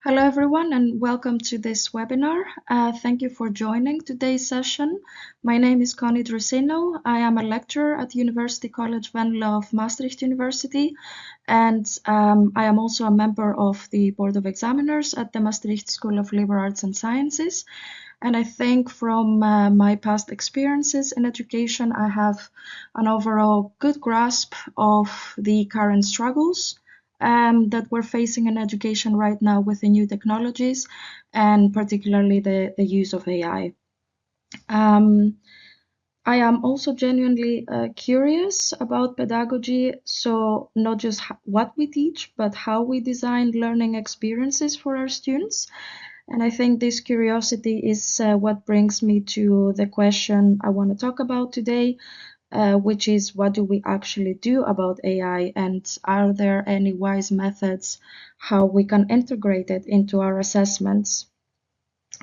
Hello, everyone, and welcome to this webinar. Thank you for joining today's session. My name is Connie Drosinou. I am a lecturer at University College Venlo of Maastricht University, and I am also a member of the Board of Examiners at the Maastricht School of Liberal Arts and Sciences. And I think from my past experiences in education, I have an overall good grasp of the current struggles that we're facing in education right now with the new technologies, and particularly the use of AI. I am also genuinely curious about pedagogy, so not just what we teach, but how we design learning experiences for our students. And I think this curiosity is what brings me to the question I want to talk about today, which is what do we actually do about AI, and are there any wise methods how we can integrate it into our assessments?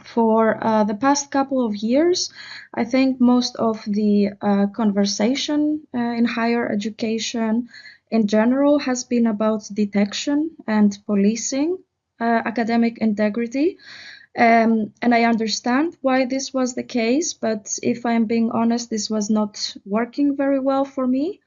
For the past couple of years, I think most of the conversation in higher education in general has been about detection and policing academic integrity. And I understand why this was the case, but if I'm being honest, this was not working very well for me.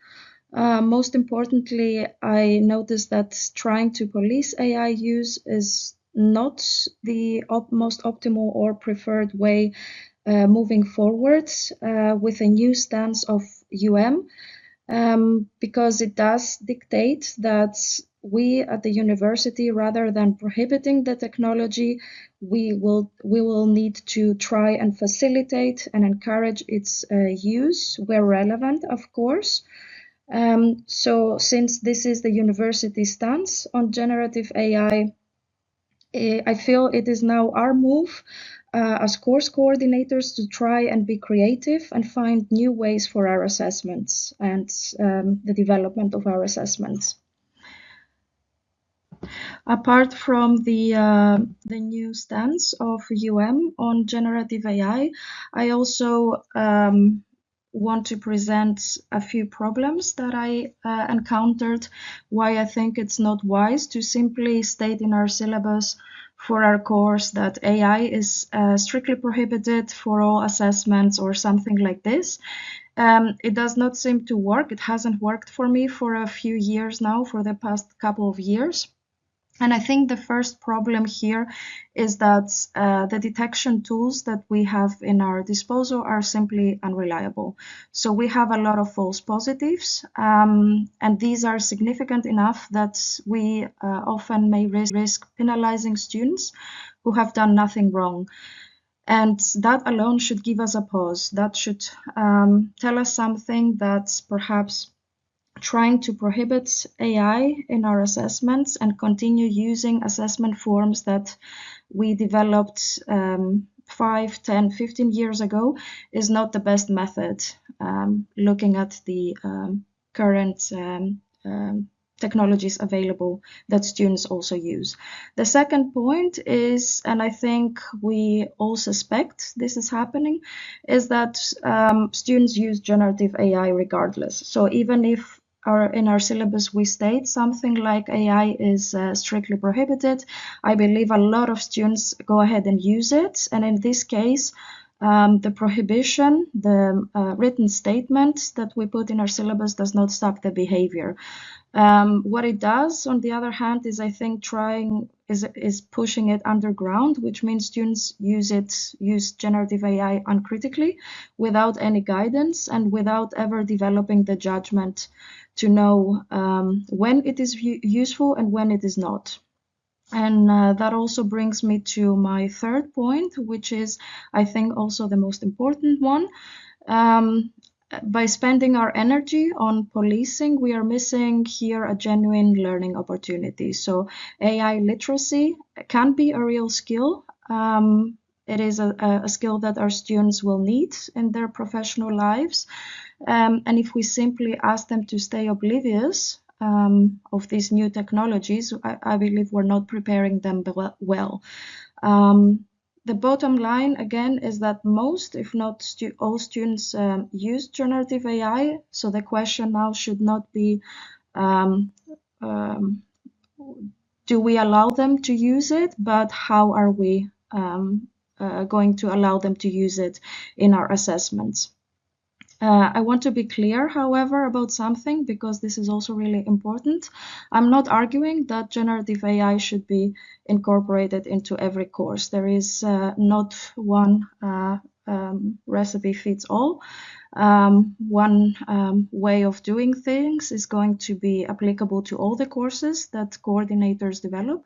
Most importantly, I noticed that trying to police AI use is not the most optimal or preferred way moving forward with a new stance of because it does dictate that we at the university, rather than prohibiting the technology, we will need to try and facilitate and encourage its use where relevant, of course. So since this is the university stance on generative AI, I feel it is now our move as course coordinators to try and be creative and find new ways for our assessments and the development of our assessments. Apart from the new stance of on generative AI, I also want to present a few problems that I encountered, why I think it's not wise to simply state in our syllabus for our course that AI is strictly prohibited for all assessments or something like this. It does not seem to work. It hasn't worked for me for a few years now, for the past couple of years. And I think the first problem here is that the detection tools that we have in our disposal are simply unreliable. So we have a lot of false positives, and these are significant enough that we often may risk penalizing students who have done nothing wrong. And that alone should give us a pause. That should tell us something that perhaps trying to prohibit AI in our assessments and continue using assessment forms that we developed 5, 10, 15 years ago is not the best method, looking at the current technologies available that students also use. The second point is, and I think we all suspect this is happening, is that students use generative AI regardless. So even if in our syllabus we state something like AI is strictly prohibited, I believe a lot of students go ahead and use it. And in this case, the prohibition, the written statement that we put in our syllabus does not stop the behavior. What it does, on the other hand, is I think is pushing it underground, which means students use generative AI uncritically, without any guidance and without ever developing the judgment to know when it is useful and when it is not. And that also brings me to my third point, which is, I think, also the most important one. By spending our energy on policing, we are missing here a genuine learning opportunity. So AI literacy can be a real skill. It is a skill that our students will need in their professional lives. And if we simply ask them to stay oblivious of these new technologies, I believe we're not preparing them well. The bottom line, again, is that most, if not all students use generative AI. So the question now should not be do we allow them to use it, but how are we going to allow them to use it in our assessments? I want to be clear, however, about something, because this is also really important. I'm not arguing that generative AI should be incorporated into every course. There is not one recipe fits all. One way of doing things is going to be applicable to all the courses that coordinators develop,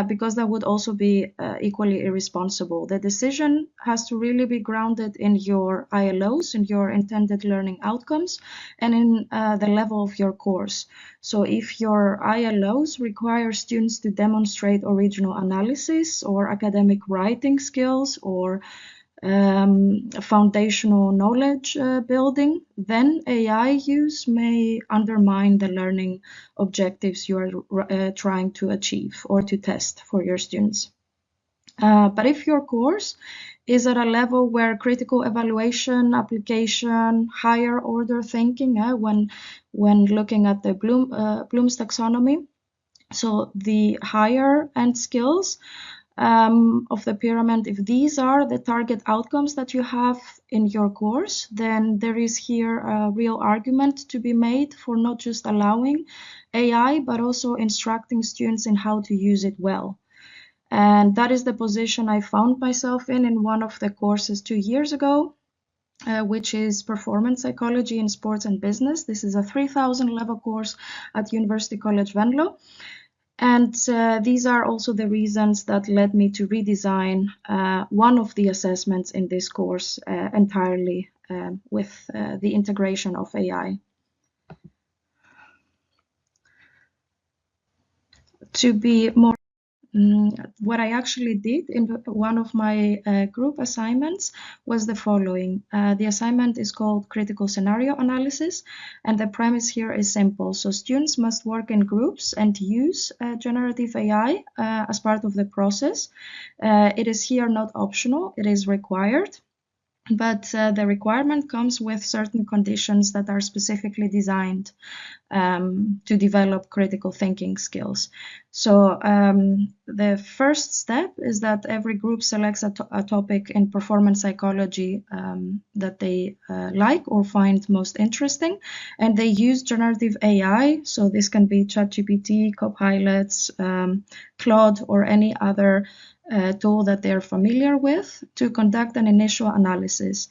because that would also be equally irresponsible. The decision has to really be grounded in your ILOs, in your intended learning outcomes, and in the level of your course. So if your ILOs require students to demonstrate original analysis or academic writing skills or foundational knowledge building, then AI use may undermine the learning objectives you are trying to achieve or to test for your students. But if your course is at a level where critical evaluation, application, higher order thinking, when looking at the Bloom's taxonomy, so the higher end skills of the pyramid, if these are the target outcomes that you have in your course, then there is here a real argument to be made for not just allowing AI, but also instructing students in how to use it well. And that is the position I found myself in one of the courses 2 years ago, which is Performance Psychology in Sports and Business. This is a 3,000 level course at University College Venlo. And these are also the reasons that led me to redesign one of the assessments in this course entirely with the integration of AI. To be more, what I actually did in one of my group assignments was the following. The assignment is called Critical Scenario Analysis, and the premise here is simple. So students must work in groups and use generative AI as part of the process. It is here not optional, it is required. But the requirement comes with certain conditions that are specifically designed to develop critical thinking skills. So the first step is that every group selects a topic in performance psychology that they like or find most interesting, and they use generative AI. So this can be ChatGPT, Copilots, Claude, or any other tool that they're familiar with to conduct an initial analysis.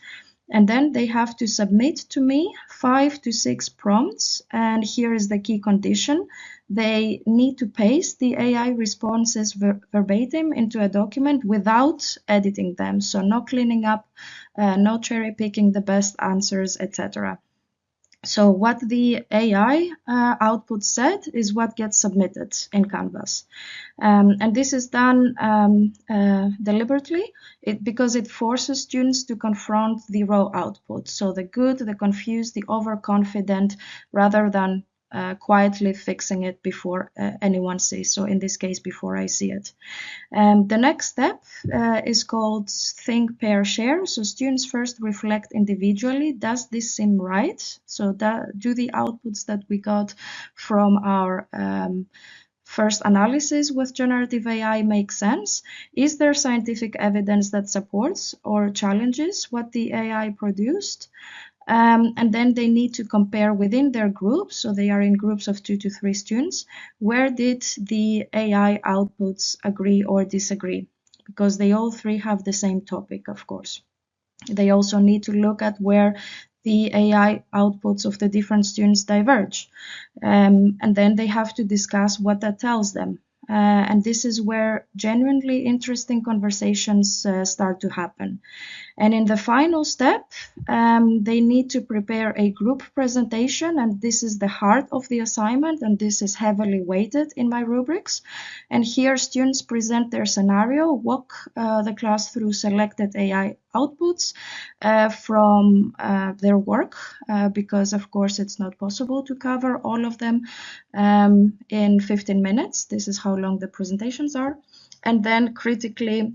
And then they have to submit to me 5 to 6 prompts. And here is the key condition. They need to paste the AI responses verbatim into a document without editing them. So no cleaning up, no cherry picking the best answers, etc. So what the AI output said is what gets submitted in Canvas. And this is done deliberately because it forces students to confront the raw output. So the good, the confused, the overconfident, rather than quietly fixing it before anyone sees. So in this case, before I see it. The next step is called think, pair, share. So students first reflect individually. Does this seem right? So do the outputs that we got from our first analysis with generative AI make sense? Is there scientific evidence that supports or challenges what the AI produced? And then they need to compare within their groups, so they are in groups of 2 to 3 students, where did the AI outputs agree or disagree? Because they all 3 have the same topic, of course. They also need to look at where the AI outputs of the different students diverge. And then they have to discuss what that tells them. And this is where genuinely interesting conversations start to happen. And in the final step, they need to prepare a group presentation, and this is the heart of the assignment, and this is heavily weighted in my rubrics. And here students present their scenario, walk the class through selected AI outputs from their work, because of course it's not possible to cover all of them in 15 minutes. This is how long the presentations are. And then critically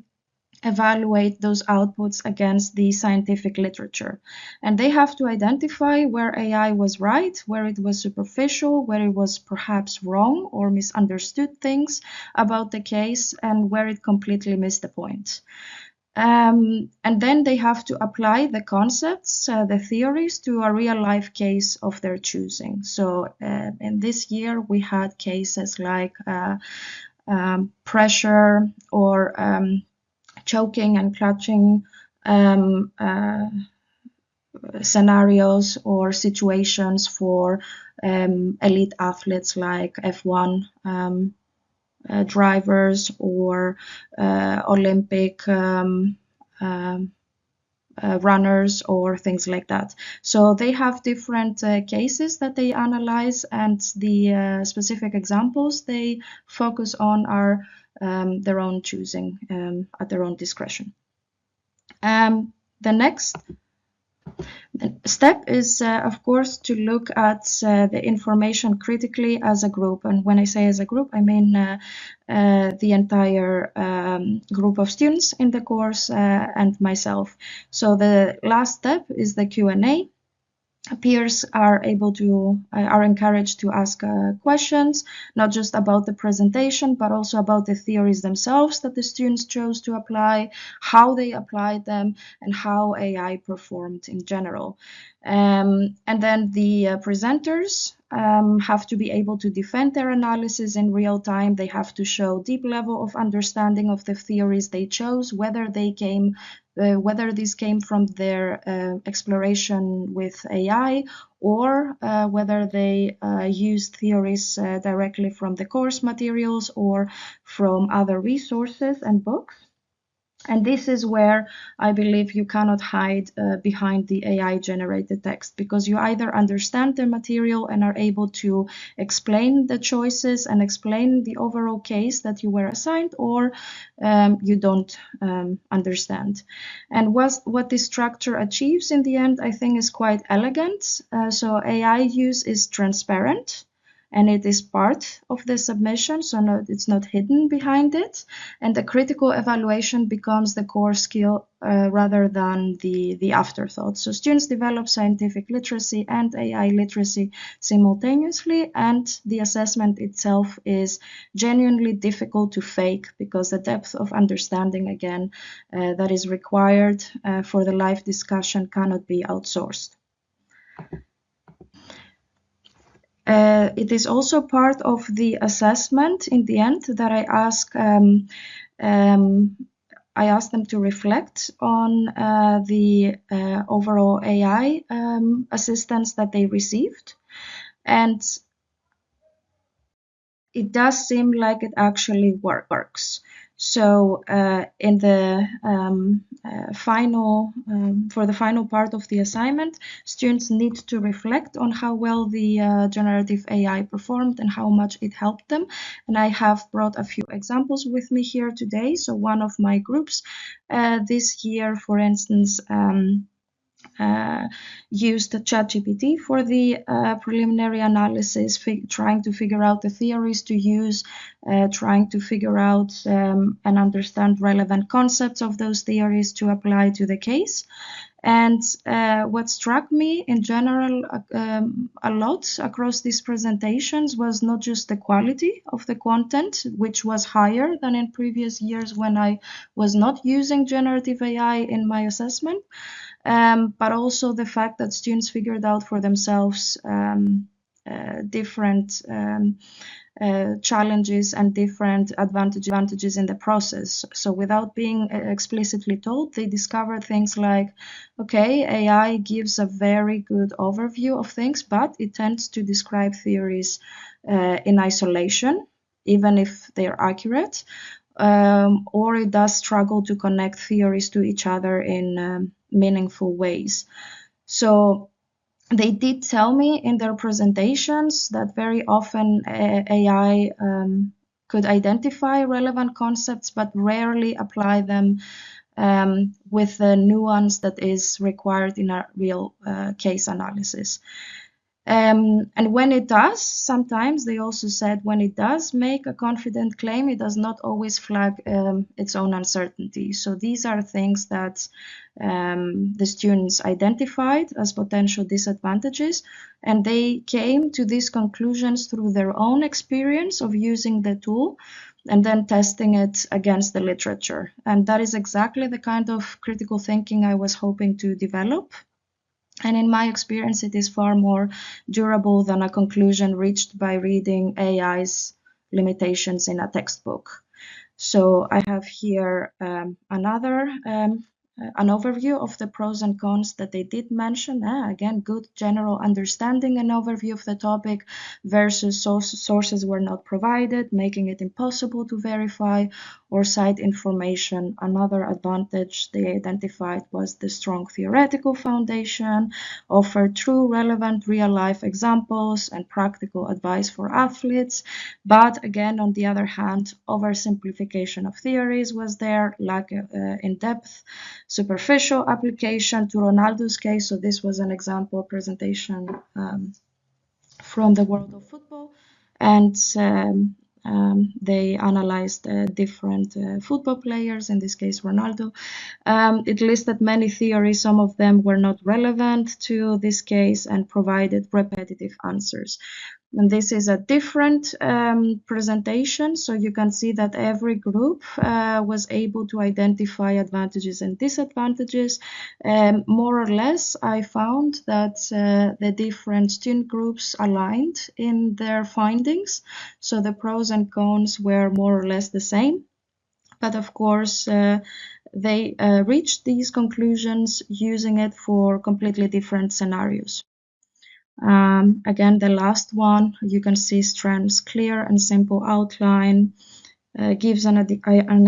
evaluate those outputs against the scientific literature. And they have to identify where AI was right, where it was superficial, where it was perhaps wrong or misunderstood things about the case, and where it completely missed the point. And then they have to apply the concepts, the theories, to a real life case of their choosing. So in this year, we had cases like pressure or choking and clutching scenarios or situations for elite athletes like F1 drivers or Olympic runners or things like that. So they have different cases that they analyze, and the specific examples they focus on are their own choosing at their own discretion. The next step is, of course, to look at the information critically as a group. And when I say as a group, I mean the entire group of students in the course and myself. So the last step is the Q&A. Peers are encouraged to ask questions, not just about the presentation, but also about the theories themselves that the students chose to apply, how they applied them, and how AI performed in general. And then the presenters have to be able to defend their analysis in real time. They have to show deep level of understanding of the theories they chose, whether this came from their exploration with AI, or whether they used theories directly from the course materials or from other resources and books. And this is where I believe you cannot hide behind the AI-generated text, because you either understand the material and are able to explain the choices and explain the overall case that you were assigned, or you don't understand. And what this structure achieves in the end, I think, is quite elegant. So AI use is transparent, and it is part of the submission, so it's not hidden behind it. And the critical evaluation becomes the core skill rather than the afterthought. So students develop scientific literacy and AI literacy simultaneously, and the assessment itself is genuinely difficult to fake, because the depth of understanding, again, that is required for the live discussion cannot be outsourced. It is also part of the assessment in the end that I ask them to reflect on the overall AI assistance that they received. And it does seem like it actually works. So in the for the final part of the assignment, students need to reflect on how well the generative AI performed and how much it helped them. And I have brought a few examples with me here today. So one of my groups this year, for instance, used ChatGPT for the preliminary analysis, trying to figure out the theories to use, trying to figure out and understand relevant concepts of those theories to apply to the case. And what struck me in general a lot across these presentations was not just the quality of the content, which was higher than in previous years when I was not using generative AI in my assessment, but also the fact that students figured out for themselves different challenges and different advantages in the process. So without being explicitly told, they discovered things like, okay, AI gives a very good overview of things, but it tends to describe theories in isolation, even if they are accurate, or it does struggle to connect theories to each other in meaningful ways. So they did tell me in their presentations that very often AI could identify relevant concepts, but rarely apply them with the nuance that is required in a real case analysis. And when it does, sometimes they also said when it does make a confident claim, it does not always flag its own uncertainty. So these are things that the students identified as potential disadvantages, and they came to these conclusions through their own experience of using the tool and then testing it against the literature. And that is exactly the kind of critical thinking I was hoping to develop. And in my experience, it is far more durable than a conclusion reached by reading AI's limitations in a textbook. So I have here an overview of the pros and cons that they did mention. Again, good general understanding and overview of the topic versus sources were not provided, making it impossible to verify or cite information. Another advantage they identified was the strong theoretical foundation, offered true, relevant, real-life examples and practical advice for athletes. But again, on the other hand, oversimplification of theories was there, lack of in-depth, superficial application to Ronaldo's case. So this was an example presentation from the world of football, and they analyzed different football players, in this case Ronaldo. It listed many theories, some of them were not relevant to this case and provided repetitive answers. And this is a different presentation, so you can see that every group was able to identify advantages and disadvantages. More or less, I found that the different student groups aligned in their findings, so the pros and cons were more or less the same. But of course, they reached these conclusions using it for completely different scenarios. Again, the last one, you can see strengths, clear and simple outline, gives an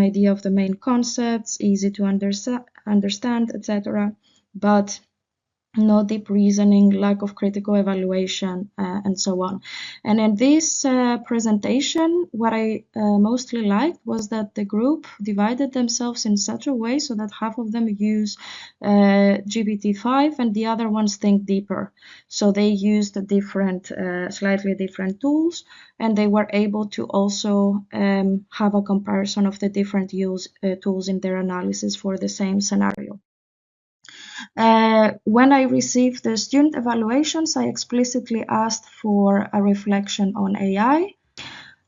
idea of the main concepts, easy to understand, etc. But no deep reasoning, lack of critical evaluation, and so on. And in this presentation, what I mostly liked was that the group divided themselves in such a way so that half of them use GPT-5 and the other ones think deeper. So they used different, slightly different tools, and they were able to also have a comparison of the different tools in their analysis for the same scenario. When I received the student evaluations, I explicitly asked for a reflection on AI.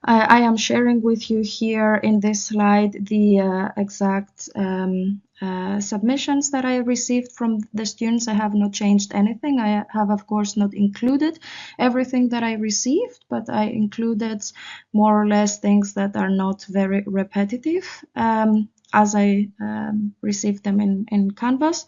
I am sharing with you here in this slide the exact submissions that I received from the students. I have not changed anything. I have, of course, not included everything that I received, but I included more or less things that are not very repetitive as I received them in Canvas.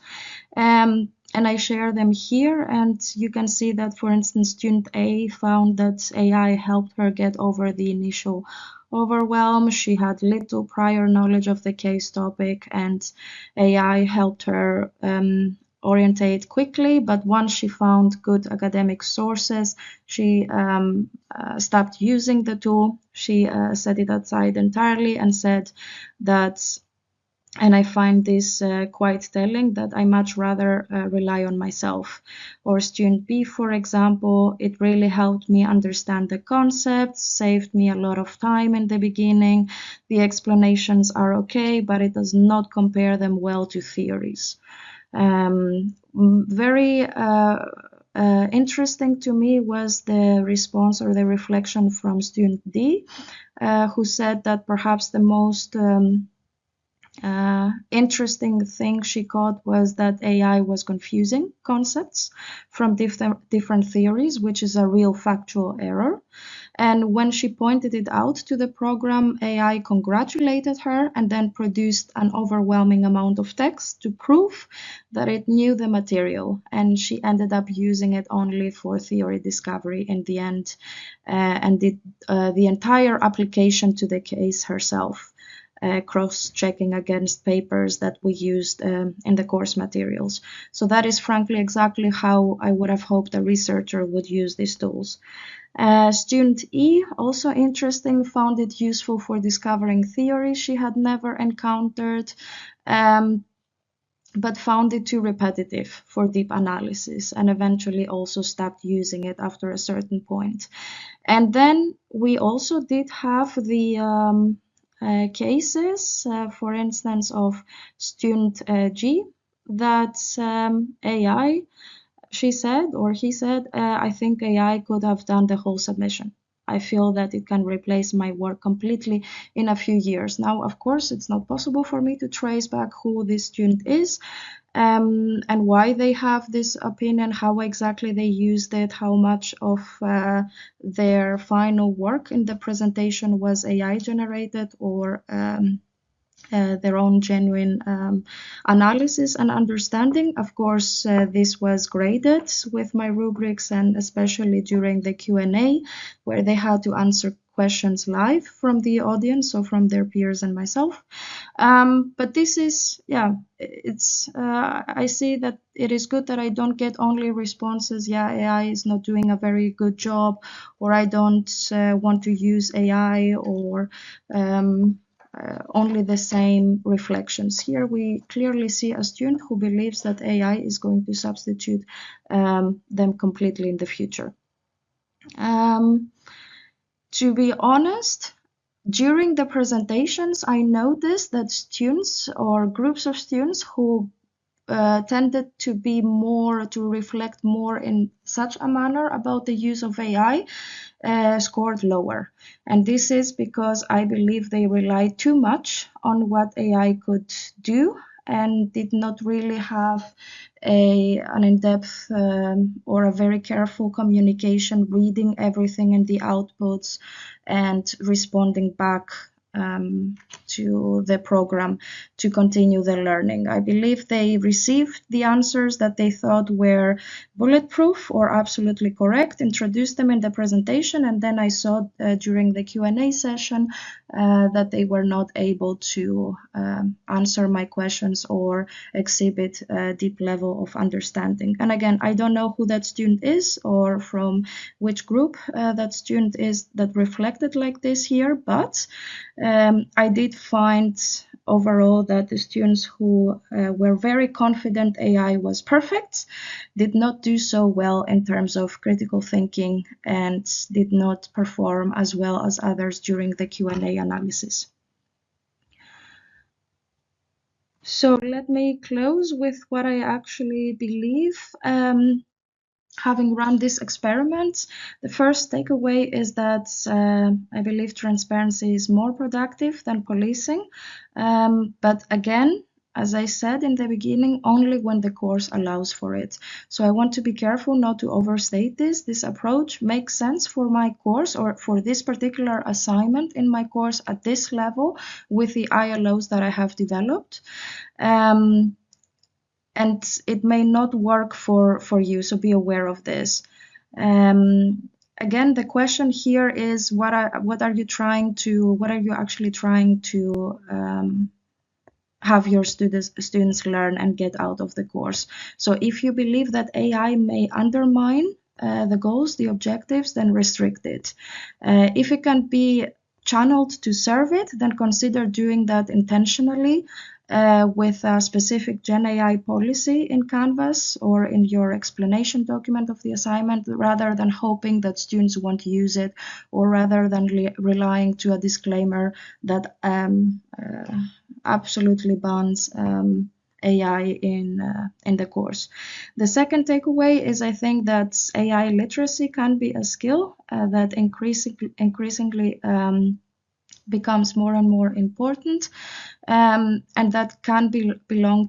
And I share them here, and you can see that, for instance, student A found that AI helped her get over the initial overwhelm. She had little prior knowledge of the case topic, and AI helped her orientate quickly, but once she found good academic sources, she stopped using the tool. She set it aside entirely and said that, and I find this quite telling, that I much rather rely on myself. Or student B, for example, it really helped me understand the concepts, saved me a lot of time in the beginning. The explanations are okay, but it does not compare them well to theories. Very interesting to me was the response or the reflection from student D, who said that perhaps the most interesting thing she caught was that AI was confusing concepts from different theories, which is a real factual error. And when she pointed it out to the program, AI congratulated her and then produced an overwhelming amount of text to prove that it knew the material. And she ended up using it only for theory discovery in the end, and did the entire application to the case herself, cross-checking against papers that we used in the course materials. So that is frankly exactly how I would have hoped a researcher would use these tools. Student E, also interesting, found it useful for discovering theories she had never encountered. but found it too repetitive for deep analysis and eventually also stopped using it after a certain point. And then we also did have the cases, for instance, of student G, that AI, she said, or he said, I think AI could have done the whole submission. I feel that it can replace my work completely in a few years. Now, of course, it's not possible for me to trace back who this student is, and why they have this opinion, how exactly they used it, how much of their final work in the presentation was AI generated or their own genuine analysis and understanding. Of course, this was graded with my rubrics, and especially during the Q&A, where they had to answer questions live from the audience, so from their peers and myself. But this is, yeah, it's, I see that it is good that I don't get only responses, yeah, AI is not doing a very good job, or I don't want to use AI, or only the same reflections. Here we clearly see a student who believes that AI is going to substitute them completely in the future. To be honest, during the presentations, I noticed that students or groups of students who tended to be more, to reflect more in such a manner about the use of AI scored lower. And this is because I believe they relied too much on what AI could do and did not really have an in-depth or a very careful communication, reading everything in the outputs and responding back to the program to continue the learning. I believe they received the answers that they thought were bulletproof or absolutely correct, introduced them in the presentation, and then I saw during the Q&A session that they were not able to answer my questions or exhibit a deep level of understanding. And again, I don't know who that student is or from which group that student is that reflected like this here, but I did find overall that the students who were very confident AI was perfect did not do so well in terms of critical thinking and did not perform as well as others during the Q&A analysis. So let me close with what I actually believe. Having run this experiment, the first takeaway is that I believe transparency is more productive than policing. But again, as I said in the beginning, only when the course allows for it. So I want to be careful not to overstate this. This approach makes sense for my course or for this particular assignment in my course at this level with the ILOs that I have developed. And it may not work for you, so be aware of this. Again, the question here is what are you actually trying to have your students learn and get out of the course. So if you believe that AI may undermine the goals, the objectives, then restrict it. If it can be channeled to serve it, then consider doing that intentionally with a specific GenAI policy in Canvas or in your explanation document of the assignment, rather than hoping that students won't use it, or rather than relying to a disclaimer that absolutely bans AI in the course. The second takeaway is I think that AI literacy can be a skill that increasingly becomes more and more important, and that can belong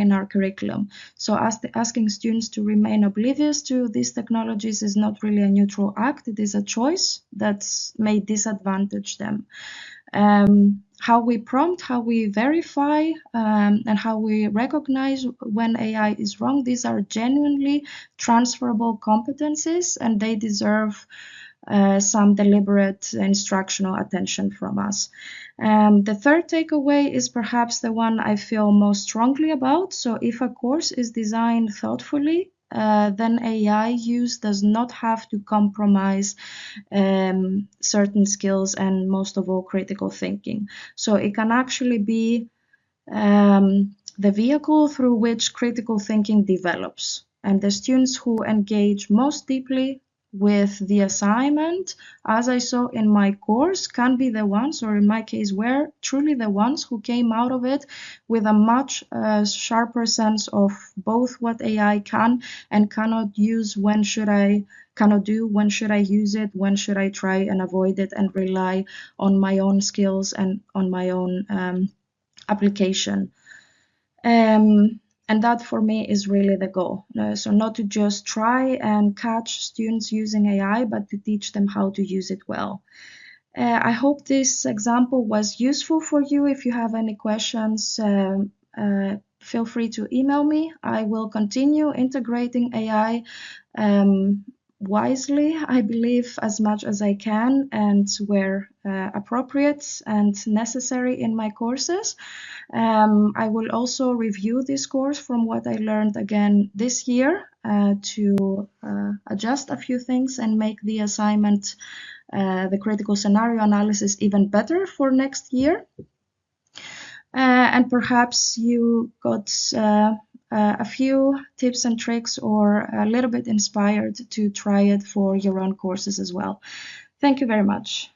in our curriculum. So asking students to remain oblivious to these technologies is not really a neutral act. It is a choice that may disadvantage them. How we prompt, how we verify, and how we recognize when AI is wrong, these are genuinely transferable competencies, and they deserve some deliberate instructional attention from us. The third takeaway is perhaps the one I feel most strongly about. So if a course is designed thoughtfully, then AI use does not have to compromise certain skills and most of all critical thinking. So it can actually be the vehicle through which critical thinking develops. And the students who engage most deeply with the assignment, as I saw in my course, can be the ones, or in my case, were truly the ones who came out of it with a much sharper sense of both what AI can and cannot use, when should I use it, when should I try and avoid it and rely on my own skills and on my own application. And that for me is really the goal. So not to just try and catch students using AI, but to teach them how to use it well. I hope this example was useful for you. If you have any questions, feel free to email me. I will continue integrating AI wisely, I believe, as much as I can and where appropriate and necessary in my courses. I will also review this course from what I learned again this year to adjust a few things and make the assignment, the critical scenario analysis, even better for next year. And perhaps you got a few tips and tricks or a little bit inspired to try it for your own courses as well. Thank you very much.